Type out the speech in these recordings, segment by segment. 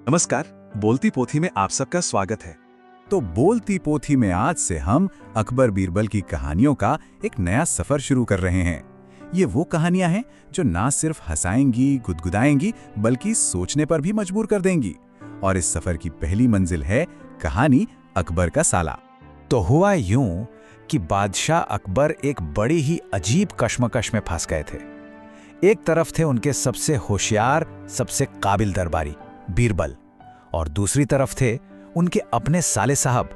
नमस्कार। बोलती पोथी में आप सबका स्वागत है। तो बोलती पोथी में आज से हम अकबर बीरबल की कहानियों का एक नया सफर शुरू कर रहे हैं। ये वो कहानियां हैं जो ना सिर्फ हंसाएंगी, गुदगुदाएंगी, बल्कि सोचने पर भी मजबूर कर देंगी। और इस सफर की पहली मंजिल है कहानी अकबर का साला। तो हुआ यूं कि बादशाह अकबर एक बड़ी ही अजीब कश्मकश में फंस गए थे। एक तरफ थे उनके सबसे होशियार, सबसे काबिल दरबारी बीरबल, और दूसरी तरफ थे उनके अपने साले साहब।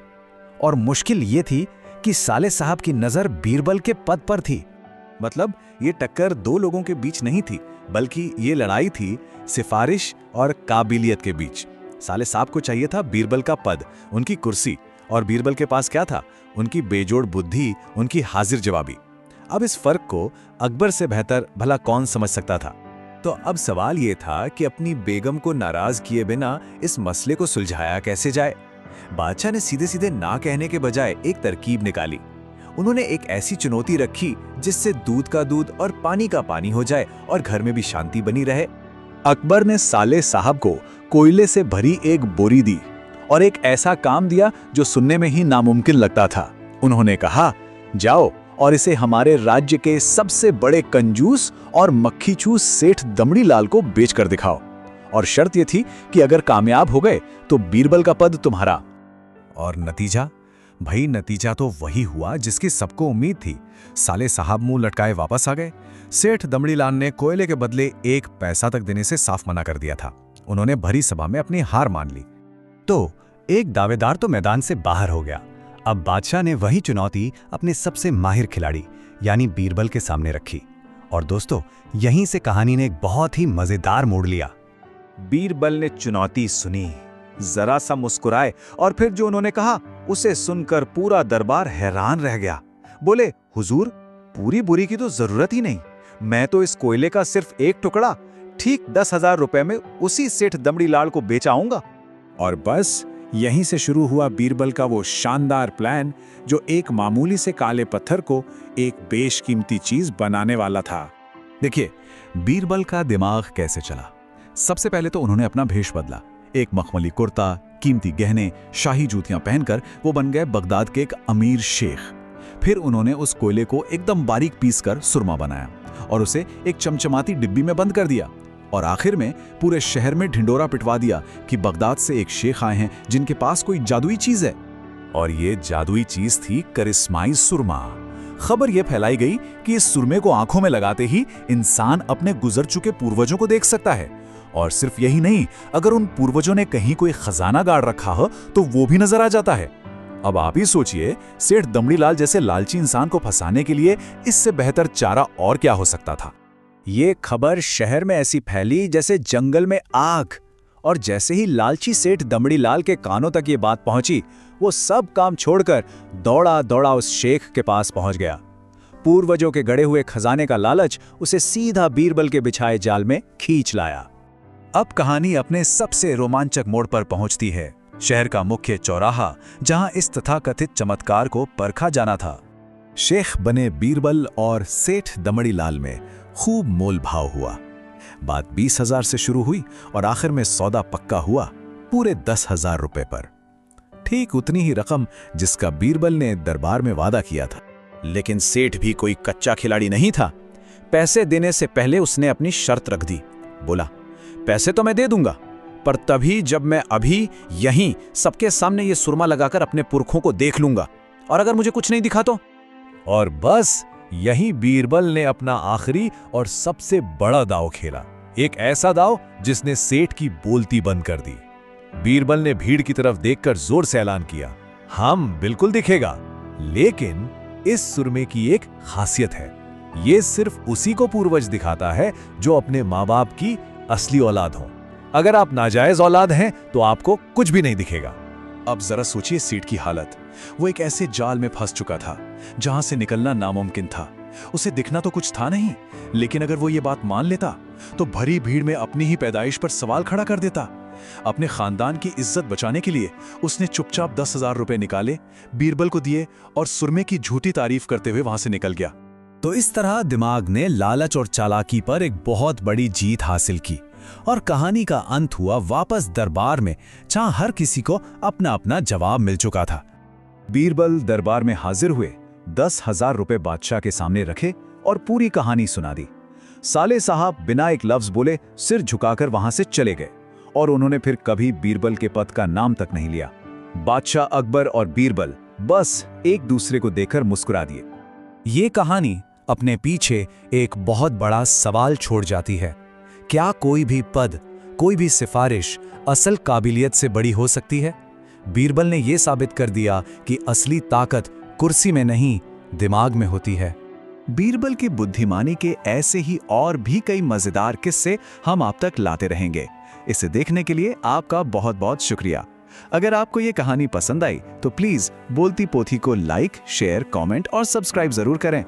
और मुश्किल ये थी कि साले साहब की नजर बीरबल के पद पर थी। मतलब ये टक्कर दो लोगों के बीच नहीं थी, बल्कि ये लड़ाई थी सिफारिश और काबिलियत के बीच। साले साहब को चाहिए था बीरबल का पद, उनकी कुर्सी, और बीरबल के पास क्या था? उनकी बेजोड़ बुद्धि, उनकी हाजिर जवाबी। अब इस फर्क को अकबर से बेहतर भला कौन समझ सकता था? तो अब सवाल ये था कि अपनी बेगम को नाराज किए बिना इस मसले को सुलझाया कैसे जाए। बादशाह ने सीधे सीधे ना कहने के बजाय एक तरकीब निकाली। उन्होंने एक ऐसी चुनौती रखी जिससे दूध का दूध और पानी का पानी हो जाए और घर में भी शांति बनी रहे। अकबर ने साले साहब को कोयले से भरी एक बोरी दी और एक ऐसा काम दिया जो सुनने में ही नामुमकिन लगता था। उन्होंने कहा, जाओ और इसे हमारे राज्य के सबसे बड़े कंजूस और मक्खीचूस सेठ दमड़ी लाल को बेचकर दिखाओ, और शर्त यह थी कि अगर कामयाब हो गए तो बीरबल का पद तुम्हारा। और नतीजा? भाई नतीजा तो वही हुआ जिसकी सबको उम्मीद थी। साले साहब मुंह लटकाए वापस आ गए। सेठ दमड़ी लाल ने कोयले के बदले 1 पैसा तक देने से साफ मना कर दिया था। उन्होंने भरी सभा में अपनी हार मान ली। तो एक दावेदार तो मैदान से बाहर हो गया। अब बादशाह ने वही चुनौती अपने सबसे माहिर खिलाड़ी यानी बीरबल के सामने रखी। और दोस्तों, यहीं से कहानी ने एक बहुत ही मजेदार मोड़ लिया। बीरबल ने चुनौती सुनी, जरा सा मुस्कुराए, और फिर जो उन्होंने कहा उसे सुनकर पूरा दरबार हैरान रह गया। बोले, हुजूर, पूरी बोरी की तो जरूरत ही नहीं। मैं तो इस कोयले का सिर्फ एक टुकड़ा ठीक 10,000 रुपए में उसी सेठ दमड़ी लाल को बेच आऊंगा। और बस यहीं से शुरू हुआ बीरबल का वो शानदार प्लान जो एक मामूली से काले पत्थर को एक बेशकीमती चीज बनाने वाला था। देखिए, बीरबल का दिमाग कैसे चला। सबसे पहले तो उन्होंने अपना भेष बदला। एक मखमली कुर्ता, कीमती गहने, शाही जूतियां पहनकर वो बन गए बगदाद के एक अमीर शेख। फिर उन्होंने उस कोयले को एकदम बारीक पीसकर सुरमा बनाया और उसे एक चमचमाती डिब्बी में बंद कर दिया। और आखिर में पूरे शहर में ढिंडोरा पिटवा दिया कि बगदाद से एक शेख आए हैं जिनके पास कोई जादुई चीज है। और ये जादुई चीज थी करिश्माई सुरमा। खबर ये फैलाई गई कि इस सुरमे को आंखों में लगाते ही इंसान अपने गुजर चुके पूर्वजों को देख सकता है। और सिर्फ यही नहीं, अगर उन पूर्वजों ने कहीं कोई खजाना गाड़ रखा हो तो वो भी नजर आ जाता है। अब आप ही सोचिए, सेठ दमड़ी लाल जैसे लालची इंसान को फंसाने के लिए इससे बेहतर चारा और क्या हो सकता था। ये खबर शहर में ऐसी फैली जैसे जंगल में आग। और जैसे ही लालची सेठ दमड़ी लाल के कानों तक ये बात पहुंची, वो सब काम छोड़कर दौड़ा दौड़ा उस शेख के पास पहुंच गया। पूर्वजों के गड़े हुए खजाने का लालच उसे सीधा बीरबल के बिछाए जाल में खींच लाया। अब कहानी अपने सबसे रोमांचक मोड़ पर पहुंचती है। शहर का मुख्य चौराहा, जहां इस तथाकथित चमत्कार को परखा जाना था। शेख बने बीरबल और सेठ दमड़ी लाल में खूब मोल भाव हुआ। बात 20,000 से शुरू हुई और आखिर में सौदा पक्का हुआ पूरे 10,000 रुपए पर। ठीक उतनी ही रकम जिसका बीरबल ने दरबार में वादा किया था। लेकिन सेठ भी कोई कच्चा खिलाड़ी नहीं था। पैसे देने से पहले उसने अपनी शर्त रख दी। बोला, पैसे तो मैं दे दूंगा, पर तभी जब मैं अभी यहीं सबके सामने ये सुरमा लगाकर अपने पुरखों को देख लूंगा, और अगर मुझे कुछ नहीं दिखा तो। और बस यहीं बीरबल ने अपना आखिरी और सबसे बड़ा दांव खेला। एक ऐसा दांव जिसने सेठ की बोलती बंद कर दी। बीरबल ने भीड़ की तरफ देखकर जोर से ऐलान किया, हम बिल्कुल दिखेगा, लेकिन इस सुरमे की एक खासियत है। ये सिर्फ उसी को पूर्वज दिखाता है जो अपने माँ बाप की असली औलाद हो। अगर आप नाजायज औलाद हैं तो आपको कुछ भी नहीं दिखेगा। अब जरा सोचिए सेठ की हालत। वो एक ऐसे जाल में फंस चुका था जहां से निकलना नामुमकिन था। उसे दिखना तो कुछ था नहीं, लेकिन अगर वो ये बात मान लेता तो भरी भीड़ में अपनी ही पैदाइश पर सवाल खड़ा कर देता। अपने खानदान की इज्जत बचाने के लिए उसने चुपचाप 10,000 रुपए निकाले, बीरबल को दिए और सुरमे की झूठी तारीफ करते हुए वहां से निकल गया। तो इस तरह दिमाग ने लालच और चालाकी पर एक बहुत बड़ी जीत हासिल की और कहानी का अंत हुआ वापस दरबार में, जहां हर किसी को अपना अपना जवाब मिल चुका था। बीरबल दरबार में हाजिर हुए, 10,000 रुपए बादशाह के सामने रखे और पूरी कहानी सुना दी। साले साहब बिना एक लफ्ज बोले सिर झुकाकर वहां से चले गए और उन्होंने फिर कभी बीरबल के पद का नाम तक नहीं लिया। बादशाह अकबर और बीरबल बस एक दूसरे को देखकर मुस्कुरा दिए। ये कहानी अपने पीछे एक बहुत बड़ा सवाल छोड़ जाती है। क्या कोई भी पद, कोई भी सिफारिश असल काबिलियत से बड़ी हो सकती है? बीरबल ने यह साबित कर दिया कि असली ताकत कुर्सी में नहीं, दिमाग में होती है। बीरबल की बुद्धिमानी के ऐसे ही और भी कई मजेदार किस्से हम आप तक लाते रहेंगे। इसे देखने के लिए आपका बहुत बहुत शुक्रिया। अगर आपको ये कहानी पसंद आई तो प्लीज बोलती पोथी को लाइक, शेयर, कमेंट और सब्सक्राइब जरूर करें।